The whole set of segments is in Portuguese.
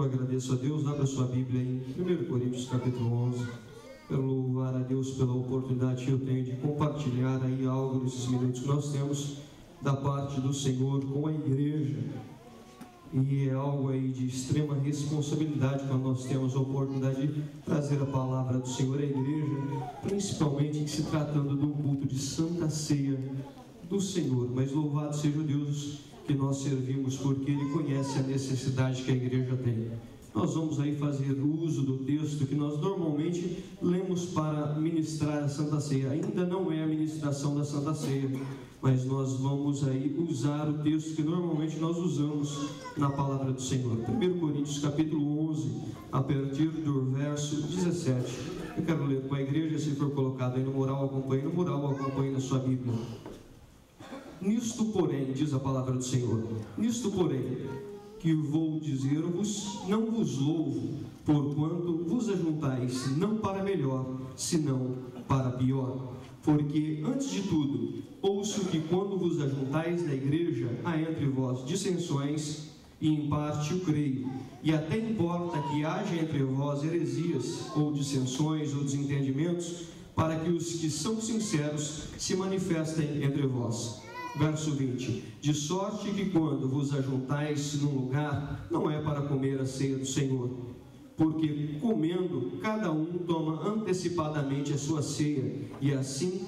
agradeço a Deus. Abra sua Bíblia em 1 Coríntios capítulo 11. Quero louvar a Deus pela oportunidade que eu tenho de compartilhar aí algo nesses minutos que nós temos da parte do Senhor com a igreja. E é algo aí de extrema responsabilidade quando nós temos a oportunidade de trazer a palavra do Senhor à igreja, principalmente em se tratando de um culto de Santa Ceia do Senhor. Mas louvado seja o Deus que nós servimos, porque Ele conhece a necessidade que a igreja tem. Nós vamos aí fazer uso do texto que nós normalmente lemos para ministrar a Santa Ceia. Ainda não é a ministração da Santa Ceia, mas nós vamos aí usar o texto que normalmente nós usamos na palavra do Senhor. 1 Coríntios capítulo 11, a partir do verso 17. Eu quero ler com a igreja, se for colocado aí no mural, acompanhe na sua Bíblia. Nisto, porém, diz a palavra do Senhor, nisto, porém, que vou dizer-vos, não vos louvo, porquanto vos ajuntais, não para melhor, senão para pior. Porque, antes de tudo, ouço que quando vos ajuntais na igreja, há entre vós dissensões, e em parte o creio, e até importa que haja entre vós heresias, ou dissensões, ou desentendimentos, para que os que são sinceros se manifestem entre vós. Verso 20: de sorte que quando vos ajuntais num lugar, não é para comer a ceia do Senhor, porque comendo, cada um toma antecipadamente a sua ceia, e assim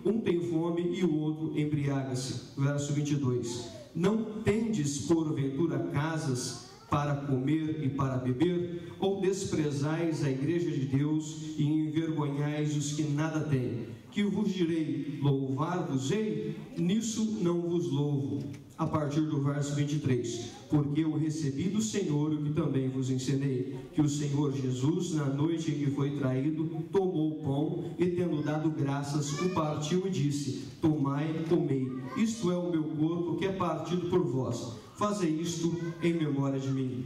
um tem fome e o outro embriaga-se. Verso 22: não tendes porventura casas para comer e para beber? Ou desprezais a igreja de Deus e envergonhais os que nada têm? Que vos direi, louvar-vos-ei? Nisso não vos louvo. A partir do verso 23: porque eu recebi do Senhor o que também vos ensinei, que o Senhor Jesus, na noite em que foi traído, tomou o pão e, tendo dado graças, o partiu e disse: tomai e comei, isto é o meu corpo que é partido por vós, fazei isto em memória de mim.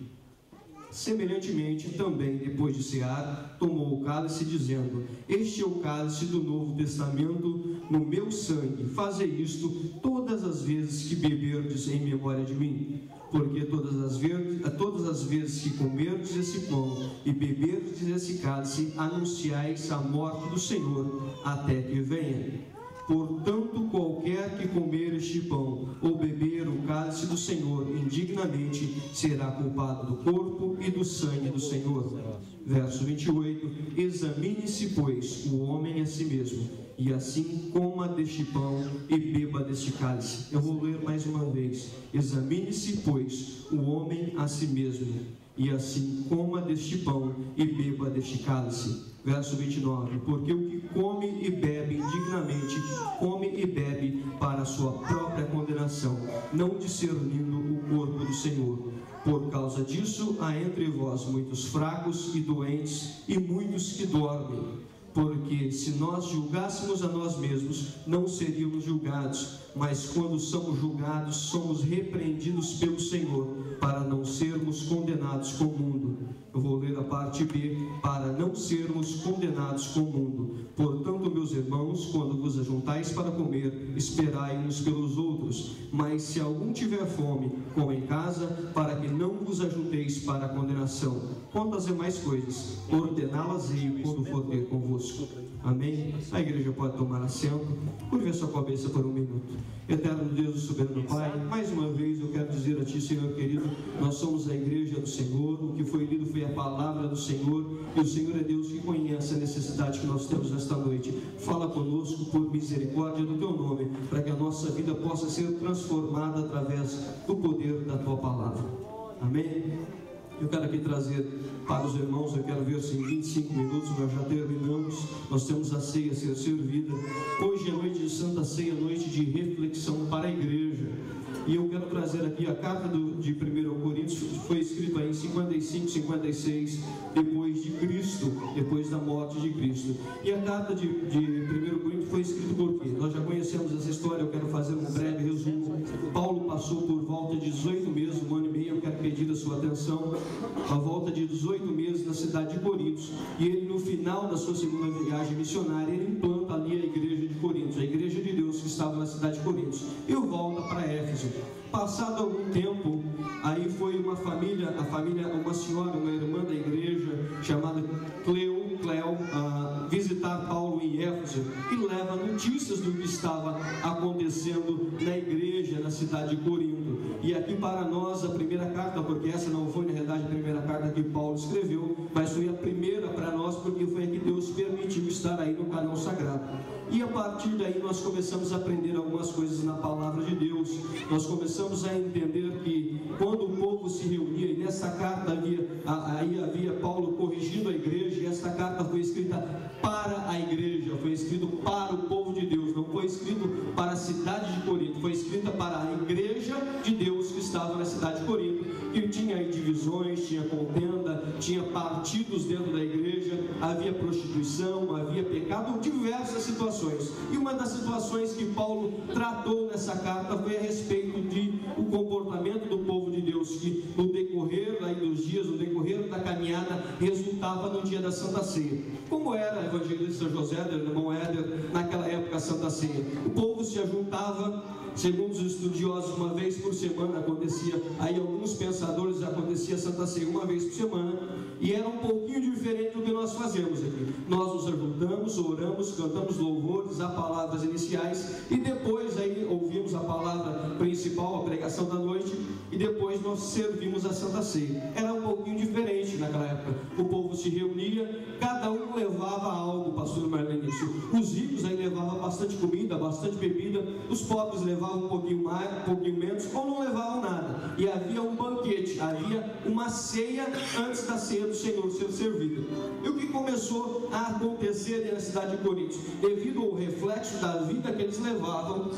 Semelhantemente, também, depois de cear, tomou o cálice, dizendo: este é o cálice do Novo Testamento no meu sangue, fazei isto todas as vezes que beberdes em memória de mim. Porque todas as vezes que comerdes esse pão e beberdes esse cálice, anunciais a morte do Senhor até que venha. Portanto, qualquer que comer este pão ou beber o cálice do Senhor indignamente será culpado do corpo e do sangue do Senhor. Verso 28: examine-se, pois, o homem a si mesmo, e assim coma deste pão e beba deste cálice. Eu vou ler mais uma vez: examine-se, pois, o homem a si mesmo, e assim coma deste pão e beba deste cálice. Verso 29: porque o que come e bebe indignamente, come e bebe para a sua própria condenação, não discernindo o corpo do Senhor. Por causa disso, há entre vós muitos fracos e doentes, e muitos que dormem. Porque se nós julgássemos a nós mesmos, não seríamos julgados, mas quando somos julgados, somos repreendidos pelo Senhor, para não sermos condenados com o mundo. Eu vou ler a parte B: para não sermos condenados com o mundo. Portanto, meus irmãos, quando vos ajuntais para comer, esperai uns pelos outros. Mas se algum tiver fome, coma em casa, para que não vos ajunteis para a condenação. Quanto às demais coisas, ordená-las-ei quando for ter convosco. Amém? A igreja pode tomar assento. Curve a sua cabeça por um minuto. Eterno Deus e soberano Pai, mais uma vez eu quero dizer a Ti, Senhor querido, nós somos a igreja do Senhor. O que foi lido foi a palavra do Senhor, e o Senhor é Deus que conhece a necessidade que nós temos nesta noite. Fala conosco por misericórdia do Teu nome, para que a nossa vida possa ser transformada através do poder da Tua palavra. Amém? Eu quero aqui trazer para os irmãos, eu quero ver se em 25 minutos nós já terminamos. Nós temos a ceia a ser servida. Hoje é noite de Santa Ceia, noite de reflexão para a igreja. E eu quero trazer aqui a carta de 1 Coríntios, foi escrita em 55, 56, depois de Cristo, depois da morte de Cristo. E a carta de 1 Coríntios foi escrita por quê? Nós já conhecemos essa história, eu quero fazer um breve resumo. Paulo passou por volta de 18 meses, um ano e meio, eu quero pedir a sua atenção, a volta de 18 meses na cidade de Corinto, e ele, no final da sua segunda viagem missionária, ele implanta conta ali a igreja de Corinto, a igreja de Deus que estava na cidade de Corinto, e volta para Éfeso. Passado algum tempo, aí foi uma família, uma senhora, uma irmã da igreja, chamada Cleo, visitar Paulo em Éfeso, e leva notícias do que estava acontecendo na igreja, na cidade de Corinto. E aqui para nós a primeira carta, porque essa não foi na realidade a primeira carta que Paulo escreveu, mas foi a primeira para nós, porque foi a que Deus permitiu estar aí no canal sagrado. E a partir daí nós começamos a aprender algumas coisas na palavra de Deus. Nós começamos a entender que quando o povo se reunia, e nessa carta havia Paulo corrigindo a igreja, e esta carta foi escrita para a igreja, foi escrito para o povo de Deus, não foi escrito para a cidade de Corinto, foi escrita para a igreja de Deus que estava na cidade de Corinto, que tinha aí divisões, tinha contenda, tinha partidos dentro da igreja, havia prostituição, havia pecado, diversas situações. E uma das situações que Paulo tratou nessa carta foi a respeito de o comportamento do povo de Deus, que no decorrer aí dos dias, no decorrer da caminhada, resultava no dia da Santa Ceia. Como era evangelista José, irmão Éder, naquela época a Santa Ceia? O povo se ajuntava, segundo os estudiosos, uma vez por semana acontecia, aí alguns pensadores acontecia a Santa Ceia uma vez por semana, e era um pouquinho diferente do que nós fazemos aqui. Nós nos ajuntamos, oramos, cantamos louvores, há palavras iniciais, e depois aí ouvimos a palavra principal, a pregação da noite, e depois nós servimos a Santa Ceia. Era um pouquinho diferente naquela época. O povo se reunia, cada um levava algo, pastor Marlene. Os ricos aí levavam bastante comida, bastante bebida, os pobres levavam um pouquinho mais, um pouquinho menos, ou não levavam nada. E havia um banquete, havia uma ceia antes da ceia do Senhor ser servida. E o que começou a acontecer na cidade de Corinto, devido ao reflexo da vida que eles levavam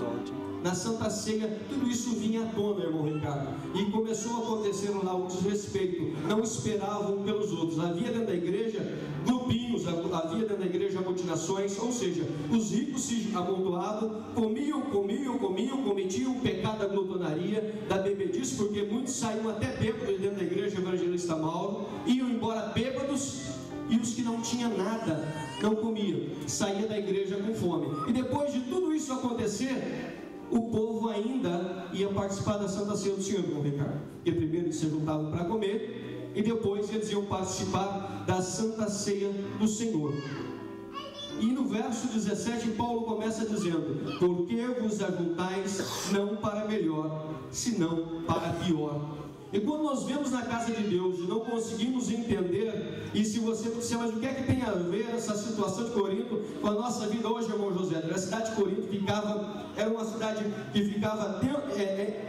na Santa Ceia, tudo isso vinha à tona, irmão Ricardo, e começou a acontecer lá o desrespeito. Não esperavam pelos outros. Havia dentro da igreja grupinhos, havia dentro da igreja amotinações, ou seja, os ricos se amontoavam, cometiam o pecado da glutonaria, da bebedice, porque muitos saíam até bêbados dentro da igreja evangelista Mauro, iam embora bêbados, e os que não tinham nada, não comiam, saía da igreja com fome. E depois de tudo isso acontecer, o povo ainda ia participar da Santa Ceia do Senhor, irmão Ricardo. Porque primeiro eles se juntavam para comer, e depois eles iam participar da Santa Ceia do Senhor. E no verso 17 Paulo começa dizendo: por que vos ajuntais não para melhor, senão para pior? E quando nós vemos na casa de Deus e não conseguimos entender, e se você disser, mas o que é que tem a ver essa situação de Corinto com a nossa vida hoje, irmão José? A cidade de Corinto era uma cidade que ficava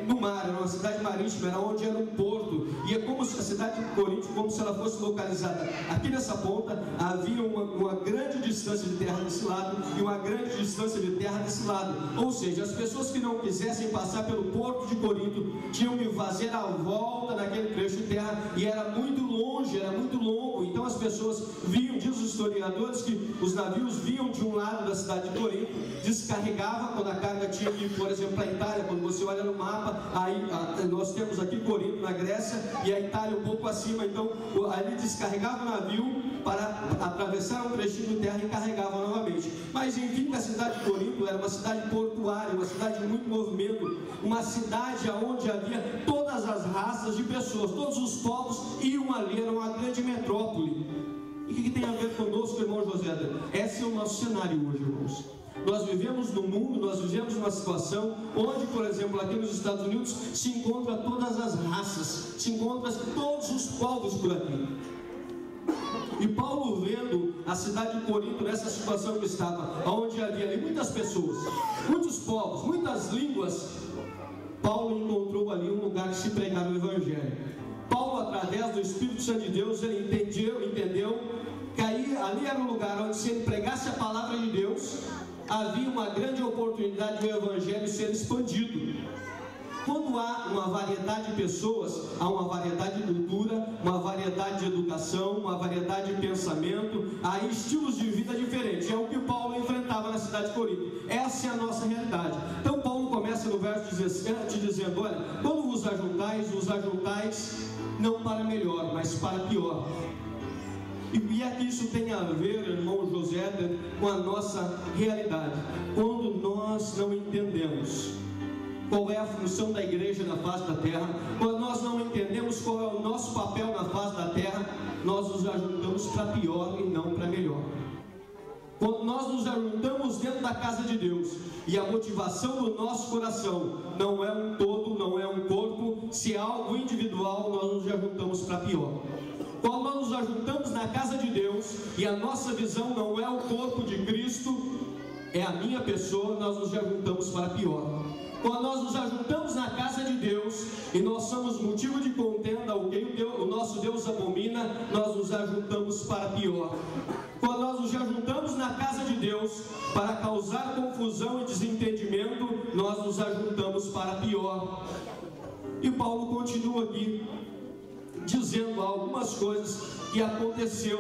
no mar, era uma cidade marítima, era onde era um porto, e é como se a cidade de Corinto, como se ela fosse localizada aqui nessa ponta, havia uma grande distância de terra desse lado e uma grande distância de terra desse lado, ou seja, as pessoas que não quisessem passar pelo porto de Corinto tinham que fazer a volta naquele trecho de terra, e era muito longe, era muito longo. Então as pessoas viam, diz os historiadores, que os navios vinham de um lado da cidade de Corinto, descarregavam quando a carga tinha que ir, por exemplo, para a Itália. Quando você olha no mapa, aí nós temos aqui Corinto na Grécia e a Itália um pouco acima, então ali descarregava o navio para atravessar um trechinho de terra e carregava novamente. Mas enfim, a cidade de Corinto era uma cidade portuária, uma cidade de muito movimento, uma cidade onde havia todas as raças de pessoas, todos os povos iam ali, era uma grande metrópole. E o que tem a ver conosco, irmão José? Esse é o nosso cenário hoje, irmãos. Nós vivemos num mundo, nós vivemos numa situação onde, por exemplo, aqui nos Estados Unidos se encontra todas as raças, se encontra todos os povos por aqui. E Paulo, vendo a cidade de Corinto nessa situação que estava, onde havia ali muitas pessoas, muitos povos, muitas línguas, Paulo encontrou ali um lugar de se pregar o Evangelho. Paulo, através do Espírito Santo de Deus, ele entendeu que ali era um lugar onde, se ele pregasse a palavra de Deus, havia uma grande oportunidade de o Evangelho ser expandido. Quando há uma variedade de pessoas, há uma variedade de cultura, uma variedade de educação, uma variedade de pensamento, há estilos de vida diferentes. É o que Paulo enfrentava na cidade de Corinto. Essa é a nossa realidade. Então Paulo começa no verso 17 dizendo: olha, quando vos ajuntais não para melhor, mas para pior. E é que isso tem a ver, irmão José, com a nossa realidade. Quando nós não entendemos qual é a função da igreja na face da terra, quando nós não entendemos qual é o nosso papel na face da terra, nós nos ajuntamos para pior e não para melhor. Quando nós nos ajuntamos dentro da casa de Deus e a motivação do nosso coração não é um todo, não é um corpo, se é algo individual, nós nos ajuntamos para pior. Quando nós nos ajuntamos na casa de Deus e a nossa visão não é o corpo de Cristo, é a minha pessoa, nós nos ajuntamos para pior. Quando nós nos ajuntamos na casa de Deus e nós somos motivo de contenda, o que o nosso Deus abomina, nós nos ajuntamos para pior. Quando nós nos ajuntamos na casa de Deus para causar confusão e desentendimento, nós nos ajuntamos para pior. E Paulo continua aqui dizendo algumas coisas que acontecia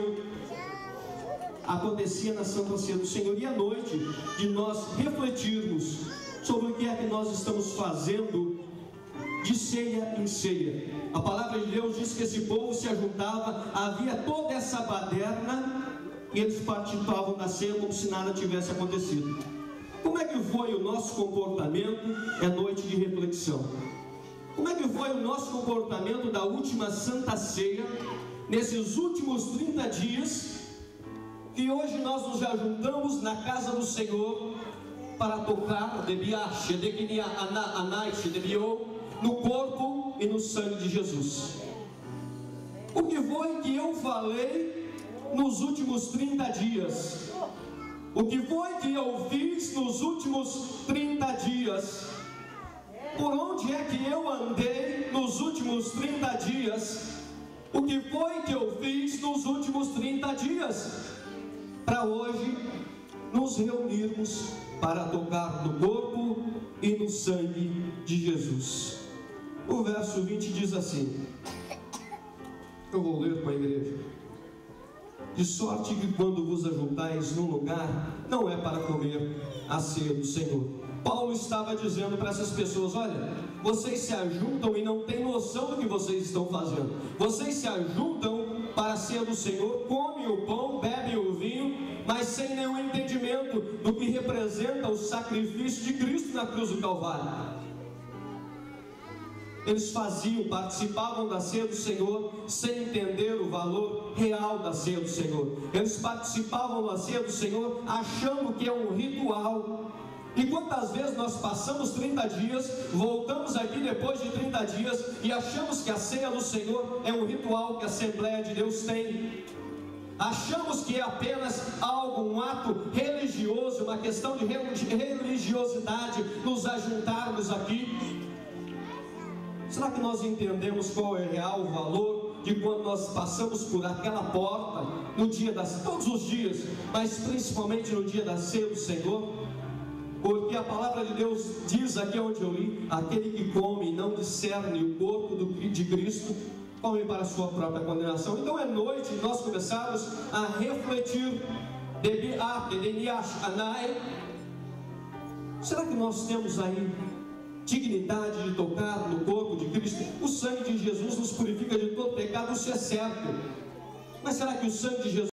na Santa Ceia do Senhor. E à noite de nós refletirmos sobre o que é que nós estamos fazendo de ceia em ceia. A palavra de Deus diz que esse povo se ajuntava, havia toda essa baderna e eles participavam da ceia como se nada tivesse acontecido. Como é que foi o nosso comportamento? É noite de reflexão. Como é que foi o nosso comportamento da última Santa Ceia, nesses últimos 30 dias, que hoje nós nos ajuntamos na casa do Senhor para tocar no corpo e no sangue de Jesus? O que foi que eu falei nos últimos 30 dias? O que foi que eu fiz nos últimos 30 dias? Por onde é que eu andei nos últimos 30 dias? O que foi que eu fiz nos últimos 30 dias? Para hoje nos reunirmos para tocar no corpo e no sangue de Jesus. O verso 20 diz assim, eu vou ler para a igreja: de sorte que quando vos ajuntais num lugar, não é para comer a ceia do Senhor. Paulo estava dizendo para essas pessoas: olha, vocês se ajuntam e não têm noção do que vocês estão fazendo. Vocês se ajuntam para a ceia do Senhor, comem o pão, bebem o vinho, mas sem nenhum entendimento do que representa o sacrifício de Cristo na cruz do Calvário. Eles participavam da ceia do Senhor sem entender o valor real da ceia do Senhor. Eles participavam da ceia do Senhor achando que é um ritual. E quantas vezes nós passamos 30 dias, voltamos aqui depois de 30 dias e achamos que a ceia do Senhor é um ritual que a Assembleia de Deus tem. Achamos que é apenas algo, um ato religioso, uma questão de religiosidade, nos ajuntarmos aqui. Será que nós entendemos qual é o real valor de quando nós passamos por aquela porta, no dia todos os dias, mas principalmente no dia da ceia do Senhor? Porque a palavra de Deus diz aqui onde eu li: aquele que come e não discerne o corpo de Cristo, come para a sua própria condenação. Então é noite de nós começarmos a refletir. Será que nós temos aí dignidade de tocar no corpo de Cristo? O sangue de Jesus nos purifica de todo pecado, isso é certo. Mas será que o sangue de Jesus